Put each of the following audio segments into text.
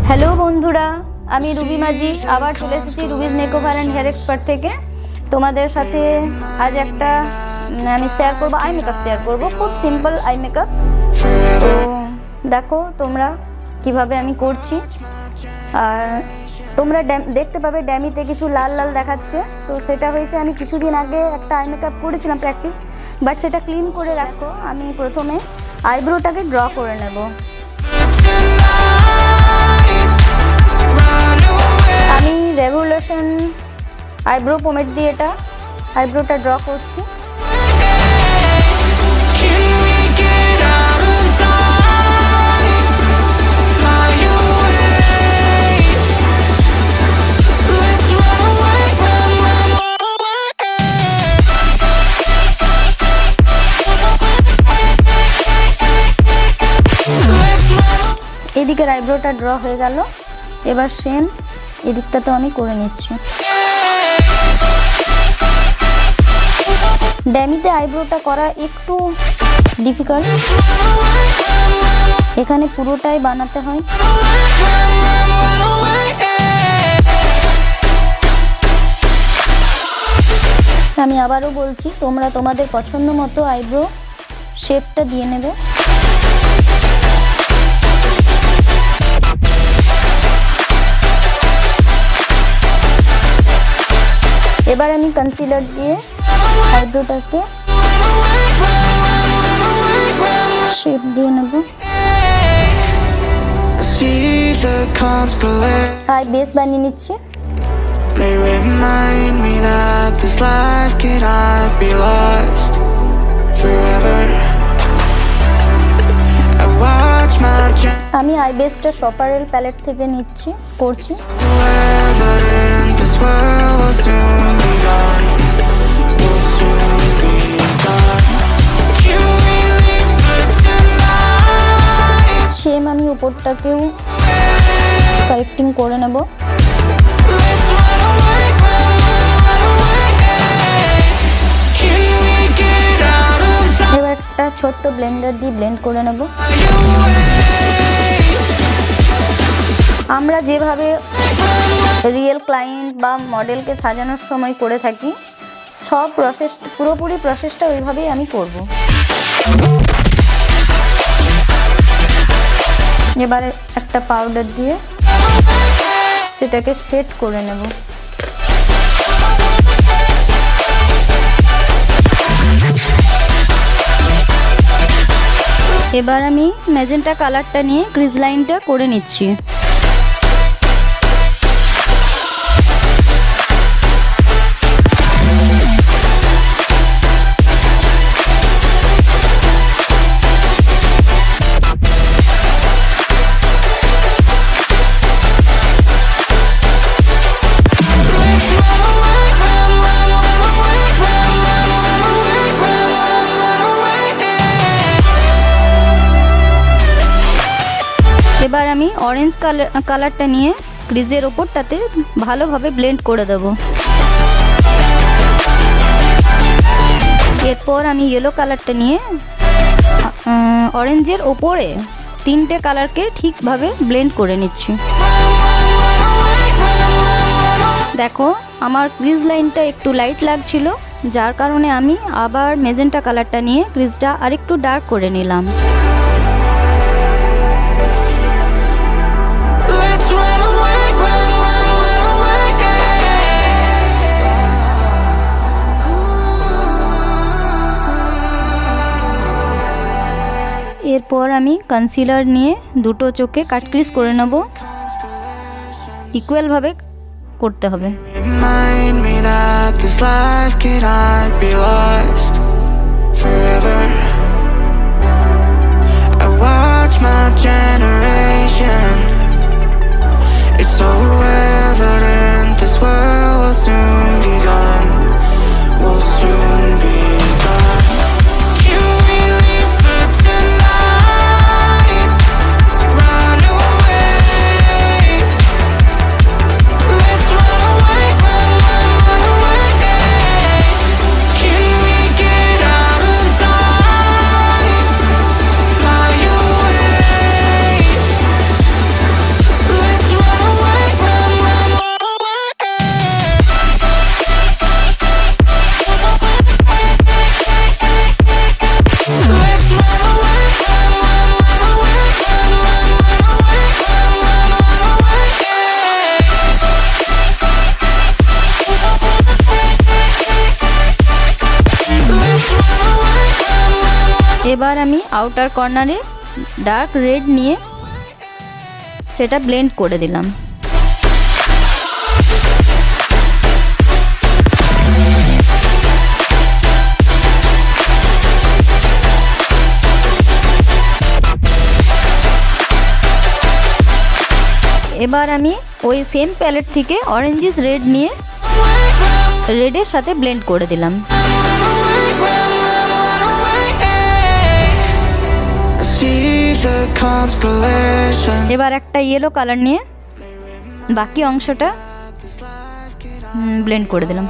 Hello বন্ধুরা, আমি Ruby মাঝি আবার চলে এসেছি Ruby's makeover and hair expert থেকে। তোমাদের সাথে আজ একটা আমি শেয়ার করবো, আই মেকআপ শেয়ার করবো, খুব সিম্পল আই মেকআপ। তো দেখো তোমরা কিভাবে আমি করছি। আর তোমরা দেখতে পাবে ড্যামিতে কিছু লাল লাল দেখাচ্ছে, তো সেটা হয়েছে আমি কিছুদিন আগে একটা আই মেকআপ করেছিলাম প্র্যাকটিস, বাট সেটা ক্লিন করে রাখো। আমি প্রথমে আইব্রোটাকে ড্র করে নেব। আমি রেভলিউশন আইব্রো পোমেড দিয়ে এটা আইব্রোটা ড্র করছি। এদিকের আইব্রোটা ড্র হয়ে গেল, এবার সেম এদিকটা তো আমি করে নিচ্ছি। ড্যামিতে আইব্রোটা করা একটু ডিফিকাল্ট, এখানে পুরোটাই বানাতে হয়। আমি আবারও বলছি, তোমরা তোমাদের পছন্দ মতো আইব্রো শেপটা দিয়ে নেবে। এবার আমি কনসিলার দিয়ে আইব্রোটাকে শেপ দিয়ে নেব। আই বেস বানিয়ে নিচ্ছি। আমি আই বেসটা শপারেল প্যালেট থেকে নিচ্ছি, করছি। সেম আমি উপরটাকেও কারেক্টিং করে নেব। এবার একটা ছোট্ট ব্লেন্ডার দিয়ে ব্লেন্ড করে নেব। আমরা যেভাবে রিয়েল ক্লায়েন্ট বা মডেলকে সাজানোর সময় করে থাকি, সব পুরোপুরি প্রসেসটা ওইভাবেই আমি করব। এবারে একটা পাউডার দিয়ে সেটাকে সেট করে নেব। এবার আমি ম্যাজেন্টা কালারটা নিয়ে ক্রিজ লাইনটা করে নিচ্ছি। এবার আমি অরেঞ্জ কালারটা নিয়ে ক্রিজের ওপরটাতে ভালোভাবে ব্লেন্ড করে দেব। এরপর আমি ইয়েলো কালারটা নিয়ে অরেঞ্জের ওপরে তিনটে কালারকে ঠিকভাবে ব্লেন্ড করে নিচ্ছি। দেখো আমার ক্রিজ লাইনটা একটু লাইট লাগছিল, যার কারণে আমি আবার ম্যাজেন্টা কালারটা নিয়ে ক্রিজটা আরেকটু ডার্ক করে নিলাম। এরপর আমি কনসিলার নিয়ে দুটো চোখে কাট ক্রিজ করে নেব। ইকুয়ালভাবে করতে হবে। এবার আমি আউটার কর্নারে ডার্ক রেড নিয়ে সেটা ব্লেন্ড করে দিলাম। এবার আমি ওই সেম প্যালেট থেকে অরেঞ্জিস রেড নিয়ে রেডের সাথে ব্লেন্ড করে দিলাম। এবার একটা ইয়েলো কালার নিয়ে বাকি অংশটা ব্লেন্ড করে দিলাম।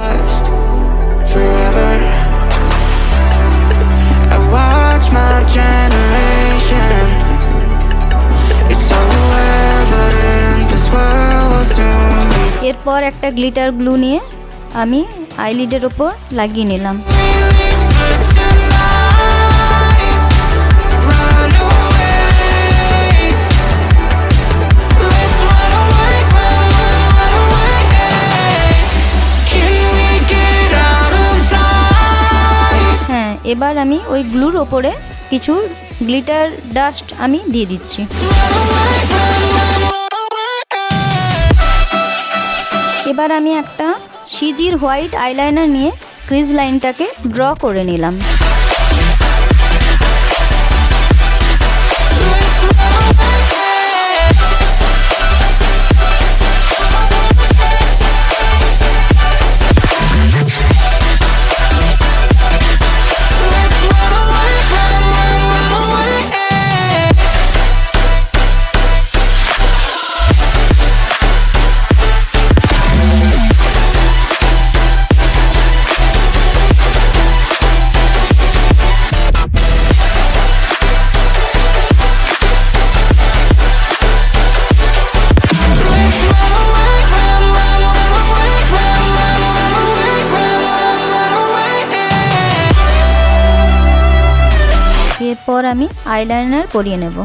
এরপর একটা গ্লিটার গ্লু নিয়ে আমি আইলিডের ওপর লাগিয়ে নিলাম। হ্যাঁ, এবার আমি ওই গ্লুর ওপরে কিছু গ্লিটার ডাস্ট আমি দিয়ে দিচ্ছি। এবার আমি একটা সিজির হোয়াইট আইলাইনার নিয়ে ক্রিজ লাইনটাকে ড্র করে নিলাম। এরপর আমি আইলাইনার পরিয়ে নেব।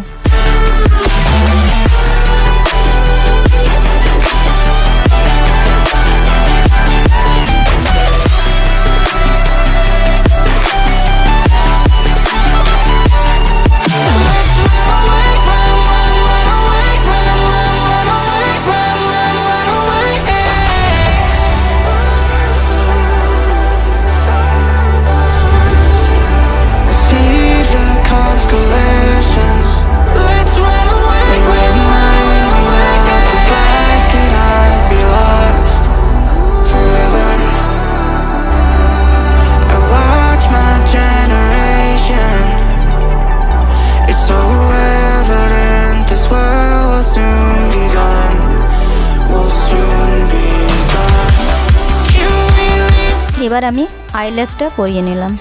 এবার আমি আইল্যাশটা পরিয়ে নিলাম।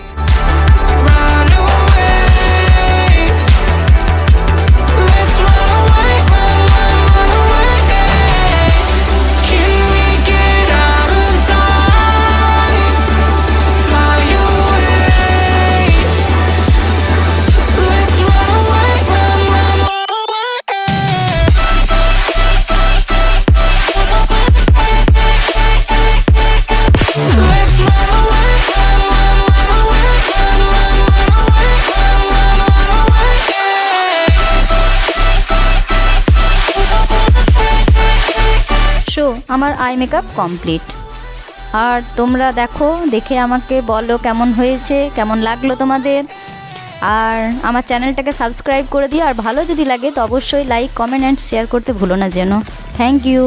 আমার আই মেকআপ কমপ্লিট। আর তোমরা দেখো, দেখে আমাকে বলো কেমন হয়েছে, কেমন লাগলো তোমাদের। আর আমার চ্যানেলটাকে সাবস্ক্রাইব করে দিও। আর ভালো যদি লাগে তো অবশ্যই লাইক, কমেন্ট অ্যান্ড শেয়ার করতে ভুলো না যেন। Thank you.